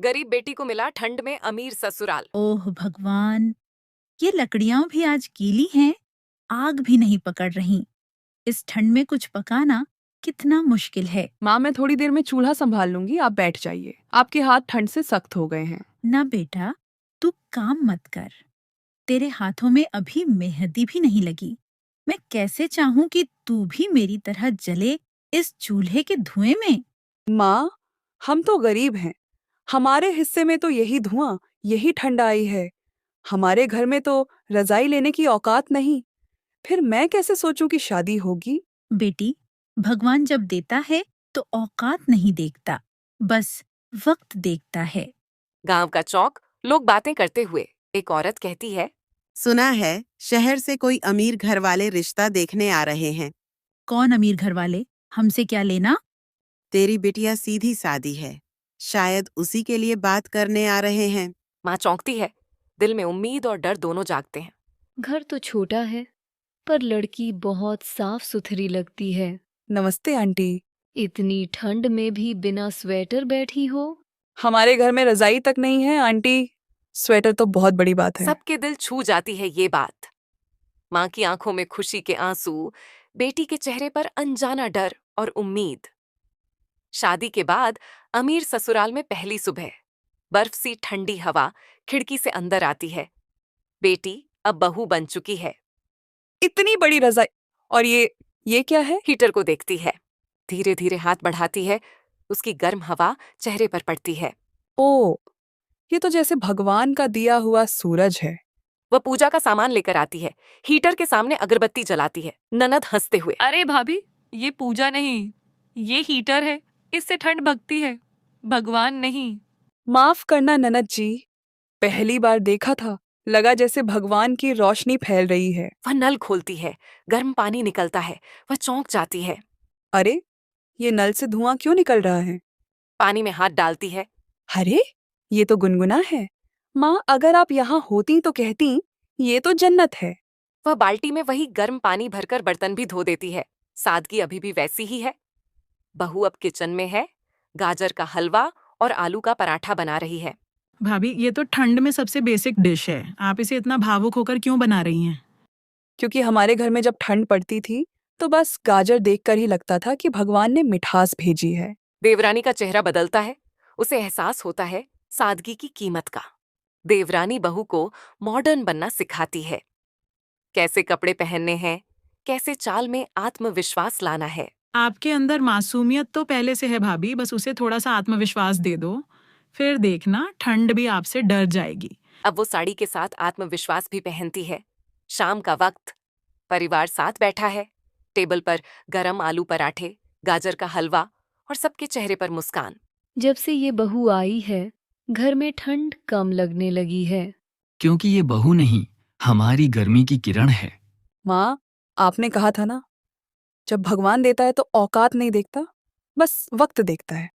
गरीब बेटी को मिला ठंड में अमीर ससुराल। ओह भगवान, ये लकड़ियां भी आज गीली हैं, आग भी नहीं पकड़ रही। इस ठंड में कुछ पकाना कितना मुश्किल है। माँ, मैं थोड़ी देर में चूल्हा संभाल लूंगी, आप बैठ जाइए। आपके हाथ ठंड से सख्त हो गए हैं। ना बेटा, तू काम मत कर। तेरे हाथों में अभी मेहंदी भी नहीं लगी। मैं कैसे चाहूं कि तू भी मेरी तरह जले इस चूल्हे के धुएं में। माँ, हम तो गरीब हैं। हमारे हिस्से में तो यही धुआं, यही ठंड आई है। हमारे घर में तो रजाई लेने की औकात नहीं। फिर मैं कैसे सोचूं कि शादी होगी। बेटी, भगवान जब देता है तो औकात नहीं देखता, बस वक्त देखता है। गांव का चौक, लोग बातें करते हुए। एक औरत कहती है, सुना है शहर से कोई अमीर घर वाले रिश्ता देखने आ रहे हैं। कौन अमीर घर वाले? हमसे क्या लेना? तेरी बिटिया सीधी सादी है, शायद उसी के लिए बात करने आ रहे हैं। माँ चौंकती है। दिल में उम्मीद और डर दोनों जागते हैं। घर तो छोटा है, पर लड़की बहुत साफ सुथरी लगती है। नमस्ते आंटी। इतनी ठंड में भी बिना स्वेटर बैठी हो। हमारे घर में रजाई तक नहीं है आंटी। स्वेटर तो बहुत बड़ी बात है। सबके दिल छू जाती है ये बात। माँ की आंखों में खुशी के आंसू, बेटी के चेहरे पर अनजाना डर और उम्मीद। शादी के बाद अमीर ससुराल में पहली सुबह, बर्फ सी ठंडी हवा खिड़की से अंदर आती है। बेटी अब बहू बन चुकी है। इतनी बड़ी रजाई, और ये क्या है? हीटर को देखती है, धीरे धीरे हाथ बढ़ाती है। उसकी गर्म हवा चेहरे पर पड़ती है। ओ, ये तो जैसे भगवान का दिया हुआ सूरज है। वह पूजा का सामान लेकर आती है, हीटर के सामने अगरबत्ती जलाती है। ननद हंसते हुए, अरे भाभी, ये पूजा नहीं, ये हीटर है। इससे ठंड भगती है, भगवान नहीं। माफ करना ननद जी, पहली बार देखा था, लगा जैसे भगवान की रोशनी फैल रही है। वह नल खोलती है, गर्म पानी निकलता है। वह चौंक जाती है। अरे, ये नल से धुआं क्यों निकल रहा है? पानी में हाथ डालती है। अरे, ये तो गुनगुना है। माँ, अगर आप यहाँ होती तो कहती, ये तो जन्नत है। वह बाल्टी में वही गर्म पानी भरकर बर्तन भी धो देती है। सादगी अभी भी वैसी ही है। बहू अब किचन में है, गाजर का हलवा और आलू का पराठा बना रही है। भाभी, ये तो ठंड में सबसे बेसिक डिश है। आप इसे इतना भावुक होकर क्यों बना रही हैं? क्योंकि हमारे घर में जब ठंड पड़ती थी तो बस गाजर देखकर ही लगता था कि भगवान ने मिठास भेजी है। देवरानी का चेहरा बदलता है। उसे एहसास होता है सादगी की कीमत का। देवरानी बहू को मॉडर्न बनना सिखाती है, कैसे कपड़े पहनने हैं, कैसे चाल में आत्मविश्वास लाना है। आपके अंदर मासूमियत तो पहले से है भाभी, बस उसे थोड़ा सा आत्मविश्वास दे दो। फिर देखना, ठंड भी आपसे डर जाएगी। अब वो साड़ी के साथ आत्मविश्वास भी पहनती है। शाम का वक्त, परिवार साथ बैठा है। टेबल पर गरम आलू पराठे, गाजर का हलवा और सबके चेहरे पर मुस्कान। जब से ये बहू आई है, घर में ठंड कम लगने लगी है। क्योंकि ये बहू नहीं, हमारी गर्मी की किरण है। माँ, आपने कहा था ना, जब भगवान देता है तो औकात नहीं देखता, बस वक्त देखता है।